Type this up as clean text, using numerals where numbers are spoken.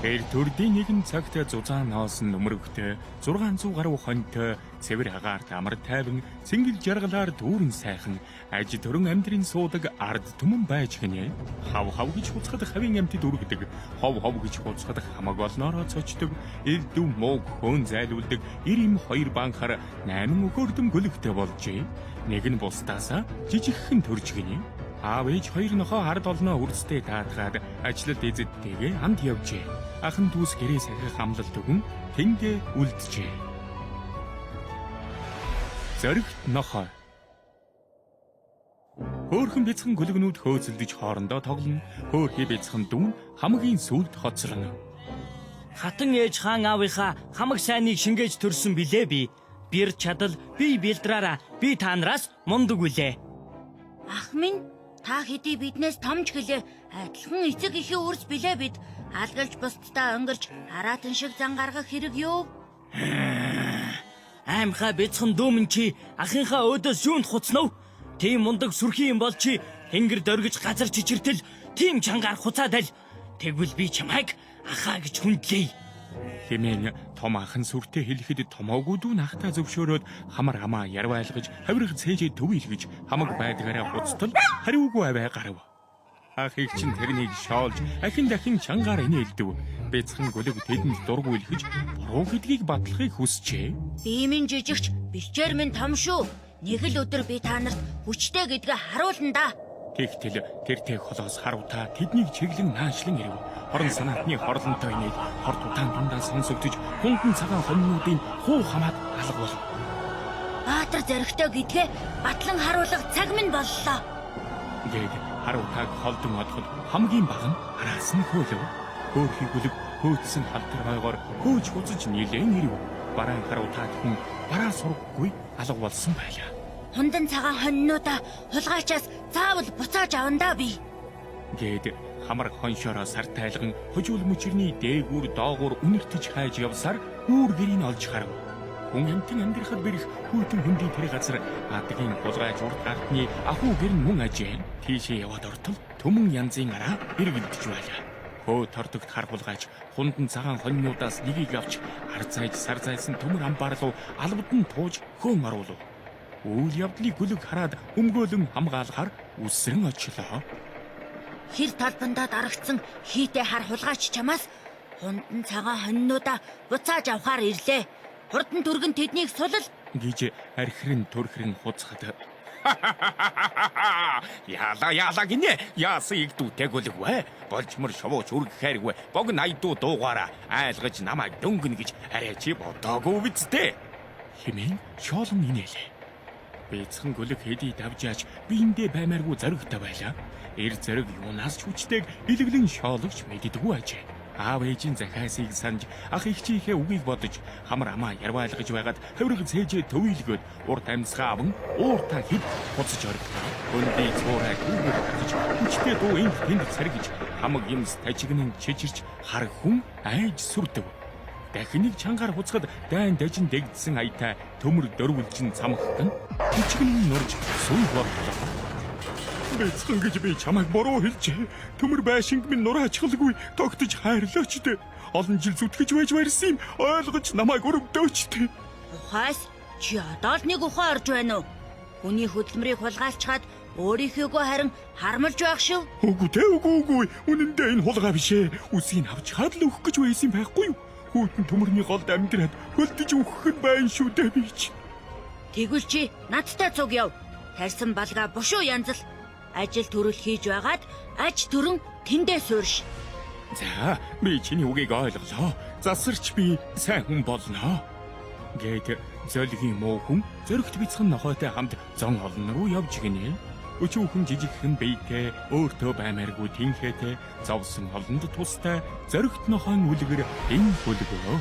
Тэр төрлийн нэгэн цагт зузаан ноосон нөмрөгтэй 600 гаруй хоньтой цэвэр агаарт амар тайван цэнгэл жаргалаар дүүрэн сайхан аж төрөн амьдрын суудаг ард түмэн байж гинэ. Хав хав гэж хуцхад хавийн амьтад үргэдэг, хов хов гэж хуцхад хамаг олноороо цочдөг, элдв мууг хөөн зайлуулдаг 92 банхаар 8 өгөрдөм гөлөгтэй болжээ. Нэг нь бусдаасаа жижигхэн төрж гинэ. Аав ээж хоёр нохоо ард олноо үрстэй даатгаад ажилд эзэдтэйгээ хамт явжээ. Ахан дүүс гэрээ сахих амлалт өгөн тэндээ үлджээ. Зоригт нохоо. Хөөрхөн бяцхан гөлгнүүд хөөцөлдөж хоорондоо тоглоно. Хөөрхий бяцхан дүүн хамгийн сүүлд хоцорно. Хатан ээж хаан аавынхаа хамаг сайныг шингээж төрсөн билээ би. Бэр чадал би бэлдраараа би та нараас мундаг үлээ. Ах минь, та хэдий биднээс томч гэлээ. Адилхан эцэг ихийн үрс билээ бид. Алгалж бусдаа өнгөрч хараатан шиг зан гаргах хэрэг юу? Аймхаа бяцхан дүүмэн чи ахынхаа өөдөөс юунд хуцнав? Тийм мундаг сүрхийн юм бол чи тэнгэр дөргиж газар чичиртэл тийм чангаар хуцаадал. Тэгвэл би чамайг ахаа гэж хүндлэе. Хэмээн том ахан сүртэй хэлэхэд томоогүй дүүн ахтаа зөвшөөрөөд хамар хамаа ярвайлгаж хавирх цээжээ төвийлгэж хамаг байдгаараа хуцтал хариугүй аваа гарав. Ах их чин тэрнийг шоолж ахин дахин чангаар инээлдэв. Бяцхан гөлөг тэдэнд дургуйлгэж буруу гэдгийг батлахыг хүсчээ. Би минь жижигч, бэлчээр минь том шүү. Нэг л өдөр би та нарт хүчтэй гэдгээ харуулна да. Тэгтэл тэртэй холоос харуутаа тэднийг чиглэн наашлан ирэв. Хорон санаатны хорлонтой инээд хорт утаан дундаа сонсогдож хундан цагаан хоньнуудын хуу хамаад алга болов. Баатар зоригтой гэдгээ батлан харуулах цаг минь боллоо. Гээд харуутааг холдон одоход хамгийн бага нь араас нь хөөлөв. Хөөрхий гөлөг хөөцсөн халтар хойгоор хөөж хуцаж нилээн ирэв. Бараан харуутаад хүн бараа сургахгүй алга болсон байлаа. Хундан цагаан хоньнуудаа хулгайчаас заавал буцааж авандаа би. Гээд хамар хоншороо сар тайлган хожуул мөчрний дээгүүр доогуур үнэртэж хайж явсаар үүр гэрийг олж харав. Хүн амтэн амьдрахад бэрх хүйтэн хөндийн тэр газар адгийн хулгайч урд гартны ахуу гэр нь мөн ажээ. Тийшээ яваад ортол төмөн янзын араа эргэлдэж байлаа. Хөө тортогт хар хулгайч хундан цагаан хоньнуудаас нэгийг авч ар зайж сар зайсан төмөр амбаар руу албад нь тууж хөөн оруулав. Үйл явдлыг гөлөг хараад өмгөөлөн хамгаалахаар үсрэн очлоо. Хэр талбандаа дарагдсан хийтэй хар хулгайч чамаас хундан цагаан хоньнуудаа буцааж авахаар ирлээ. Хурдан түргэн тэднийг сулал гэж архирэн төрхрэн хуцхад. Яла гинэ. Яасан их дүүтэй гөлөг вэ? Болчмор шовооч үрг хайргүй. Бог найдуу дуугаараа айлгаж намайг дөнгөн гэж арай чи бодоогүй бидтэй. Хэмээн шоолон инээлээ. Бяцхан гөлөг хэдий давжаач биендээ баймааргүй зоригтой байлаа. Эр зориг юунаас ч хүчтэйг илэглэн шоологч мэддэггүй ажээ. Аав ээжийн захиасыг санаж ах ихчийнхээ үгийг бодож хамар амаа ярвайлгаж байгаад хавирга цээжээ төвийлгөөд урт амьсгаа аван ууртаа хэд хуцаж оргилоо. Өндөй цуурай түүгээр хатаж хүчтэй дуу энэ тэнд саргиж хамаг юмс тажигнэн чичирч хар хүн айж сүрдэв. Дахиныг чангаар хуцахад дайн дажин дэгдсэн аятай төмөр дөрвөлжин цамхган хүчгэн нурж сүүл боллоо. Бяцхан гэж би чамайг буруу хэлжээ. Төмөр байшинг минь нураачгалгүй тогтож хайрлаач дээ. Олон жил зүтгэж байж баярсан юм. Ойлгож намайг өрөвдөөч дээ. ухаас чи одоо л нэг ухаан орж байна уу? Хүний хөдөлмөрийг хулгайлчхаад өөрийнхөөгөө харин хармалж байх шүү. Үгүй. Үнэндээ энэ хулгай бишээ. Үсгийг авч хаад л өгөх гэж байсан байхгүй юу? Хүүтэн төмөрний голд амьдраад хөлдөж өгөх нь байна шүү дээ би ч. Тэгвэл чи надтай цуг яв. Тарсан балга бушуу янзал. Ажил төрөл хийж байгаад аж төрөн тэндээ суурш. За, би чиний үгийг ойлголоо. Засарч би сайн хүн болно. Гээд зөлгийн муу хүн зөрөгт бяцхан нохойтой хамт зон олон руу явж гинэ. Өчүүхэн жижигхэн бийтэй, өөртөө баймааргүй тэнхээтэй, зовсон холонд тустай зөрөгт нохойн үлгэр энэ хөлгөө.